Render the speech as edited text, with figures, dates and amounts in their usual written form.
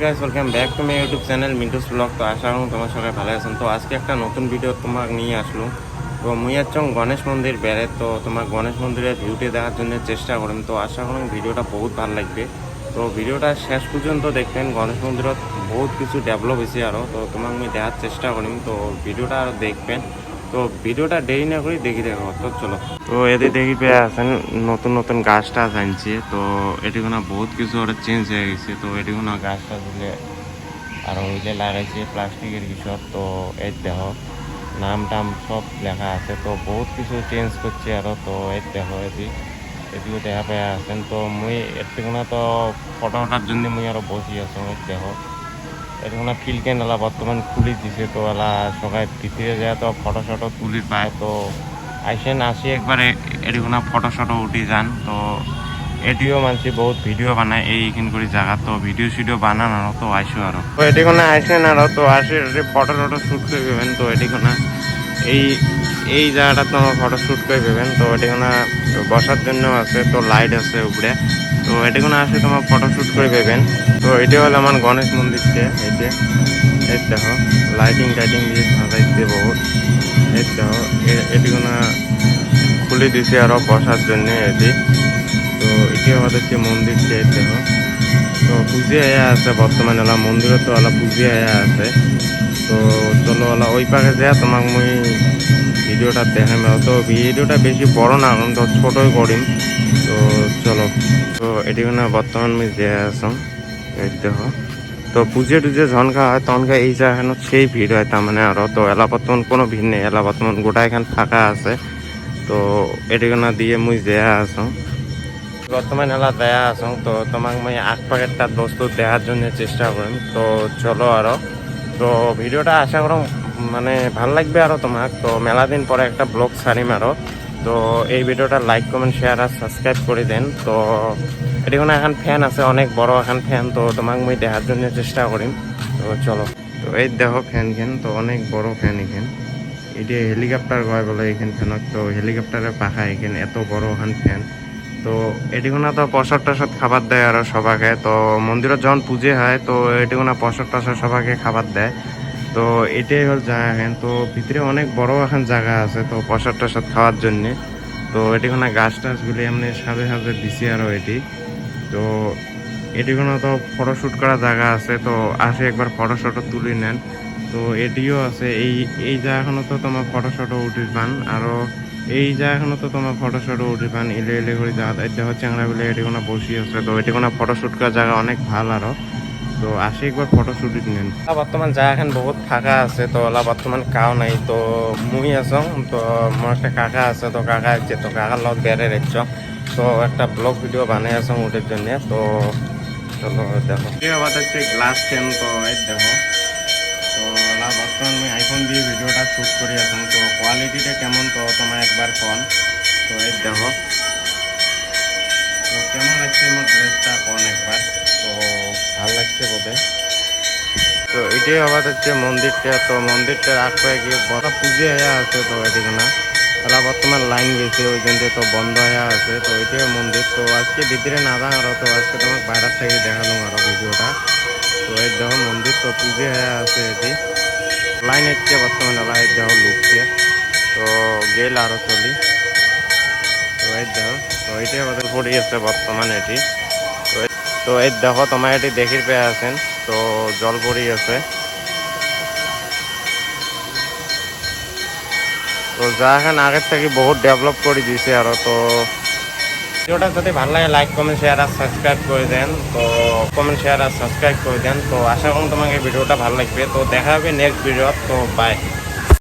Guys welcome back to my YouTube channel Mintu's blog. তো আশা করি তোমার সবাই ভালো আছেন। তো আজকে একটা নতুন ভিডিও তোমাকে নিয়ে আসলো। তো মুই আছং গণেশ মন্দির বেড়ে, তো তোমার গণেশ মন্দিরের ভিউটি দেখার জন্য চেষ্টা করেন। তো আশা করি ভিডিওটা বহুত ভালো লাগবে। তো ভিডিওটা শেষ পর্যন্ত দেখবেন। গণেশ মন্দিরত বহুত কিছু ডেভেলপ হয়েছে আরও, তো তোমাকে আমি দেখার চেষ্টা করিম। তো ভিডিওটা আরও দেখবেন। তো ভিডিওটা দেরি না করে দেখি দেখো। তো চলো। তো এদের দেখি পেয়ে আছেন নতুন নতুন গাছ টাছ আনছে। তো এটিগুলো বহুত কিছু ওরা চেঞ্জ হয়ে গেছে। তো এটিগুলো গাছ টাছ দিলে আর ওইলে লাগাইছে প্লাস্টিকের কিছু। তো এই দেহ নাম টাম সব লেখা আছে। তো বহুত কিছু চেঞ্জ করছে আরও। তো এই দেহ এদিকে দেখা পেয়ে আছেন। তো মুই এটিগুলো তো ফটো ওঠার জন্য মুই আরও বসি আছো। এই দেহ এটিগুলো ফিল্ড কেন এলা বর্তমান খুলি দিছে। তো এলা সবাই ভিতরে যায় তো ফটো শটো তুলি পায়। তো আইসেন আসি একবারে এটিগুলো ফটো শটো উঠি যান। তো এটিও মানছি বহুত ভিডিও বানায় এইখান করে জায়গা। তো ভিডিও সিডিও বানান আরো। তো আইসো আরো। তো এটিগুলো আইসেন আরো। তো আসে ফটো টটো শ্যুট করে দেবেন। তো এটিগুলো এই এই জায়গাটা তো ফটো শ্যুট করে দেবেন। তো এটিগুলো বসার জন্য আছে। তো লাইট আছে উপরে। তো এটিগুলো আসে তোমার ফটো শ্যুট করে দেবেন। তো এটি হলো আমার গণেশ মন্দিরটা। এইটা এই দেখো লাইটিং টাইটিং দিয়ে সাজাইছে বহুত। এই দেখো এটিগুলো খুলে দিছে আরো বসার জন্য এটি। তো এটি আমাদের যে মন্দিরটা দেখো। তো পুজো হয়ে আছে বর্তমানে এলা মন্দিরও তো এলা পুজো হয়ে আছে। তো চলো এলা ওই পাকে যায় তোমাকে মুই ভিডিওটা দেখাম। তো ভিডিওটা বেশি বড় না, কারণ তো ছোটই করিম। তো চলো। তো এটি না বর্তমান মুই দেয়া আছো এই দেখো। তো পুজো টুজো ঝনকা হয় তখনকার এই জায়গা সেই ভিড় হয়। তার মানে আরো তো এলা বর্তমান কোনো ভিড় নেই। এলা বর্তমান গোটা এখানে ফাঁকা আছে। তো এটিখানা দিয়ে মুই দেয়া আছো বর্তমান এলা দেয়া আছো। তো তোমাক মুই আগ প্যাকেটটা বস্তু দেওয়ার জন্য চেষ্টা করিম। তো চলো আরো। তো ভিডিওটা আশা করো মানে ভাল লাগবে আরো তোমাক। তো মেলা দিন পরে একটা ব্লগ ছাড়িম আরো। তো এই ভিডিওটা লাইক কমেন্ট শেয়ার আর সাবস্ক্রাইব করে দেন। তো এটিখানে এখন ফ্যান আছে, অনেক বড় এখন ফ্যান। তো তোমাক মুই দেখার জন্য চেষ্টা করিম। তো চলো। তো এই দেখো ফ্যান খেন। তো অনেক বড় ফ্যান এখান। এটি হেলিকপ্টার কয় বলে এখান ফ্যানক। তো হেলিকপ্টারের পাখা এখানে এত বড় ওখান ফ্যান। তো এটিগুনা তো প্রসাদ টসাদ খাবার দেয় আরো সবাকে। তো মন্দিরে যখন পুজো হয় তো এটিগুনা প্রসাদ টসাদ সবাইকে খাবার দেয়। তো এটাই হল জায়গা এখান। তো ভিতরে অনেক বড় এখন জায়গা আছে তো প্রসাদ টসাদ খাওয়ার জন্যে। তো এটিগুনা গাছ টাছগুলি এমনি সাজে সাজে দিছি আরো এটি। তো এটিগুলো তো ফটোশ্যুট করা জায়গা আছে। তো আসে একবার ফটো শটো তুলে নেন। তো এটিও আছে এই জায়গাখানো তো তোমার ফটো শটো উঠিস পান আরো। এই জায়গাখানো তো তোমার ফটো শটো উঠি পান এলে এলে করে জায়গা এটা হচ্ছে চ্যাংড়াগুলো এটিগুলো বসি আছে। তো এটিগুলো ফটোশ্যুট করার জায়গা অনেক ভালো আরো। তো আসে একবার ফটো শুট নেন। বর্তমান জায়গা এখন বহুত ফাঁকা আছে। তো ওলা বর্তমান কাও নাই। তো মুই আছো। তো মোর একটা কাকা আছে। তো কাকা আছে। তো কাকার লগ বেড়ে রেখছ। তো একটা ব্লগ ভিডিও বানাই আছো ওদের জন্য। তো চলো দেখো আবার হচ্ছে গ্লাস ফ্যান। তো এই দেখো। তো ওলা বর্তমান আমি আইফোন দিয়ে ভিডিওটা শ্যুট করে আসুন। তো কোয়ালিটিটা কেমন তো তোমার একবার কন। তো এই দেখো। তো কেমন লাগছে আমার ড্রেসটা কন একবার। তো ভালো লাগছে বোধে। তো এটাই আমাদের হচ্ছে মন্দিরটা। তো মন্দিরটার আগ পায়ে গিয়ে বড় পুজো হয়ে আছে। তো এদিকে ওরা বর্তমান লাইন গেছে ওই জন্য তো বন্ধ হয়ে আছে। তো এটাই মন্দির। তো আজকে ভিতরে না যান আরো। তো আজকে তোমাকে বাইরের থেকে দেখালাম আরো ভিডিওটা। তো এই দেখো মন্দির তো পুজো হয়ে আছে এটি। লাইন হচ্ছে বর্তমানে লাইট দেখো লুকছে। তো গেল আরো চলি। তো এই দেখো। তো এটাই আমাদের পড়ে আছে বর্তমান এটি। তো এই দেখো তোমার এটি দেখি পেয়ে আছেন। তো জল পড়ে আছে। তো যা এখন আগের থেকে বহুত ডেভেলপ করে দিয়েছে আরো। তো ভিডিওটা যদি ভালো লাগে লাইক কমেন্ট শেয়ার আর সাবস্ক্রাইব করে দেন। তো কমেন্ট শেয়ার আর সাবস্ক্রাইব করে দেন। তো আশা করুন তোমাকে ভিডিওটা ভালো লাগবে। তো দেখা হবে নেক্সট ভিডিও। তো বাই।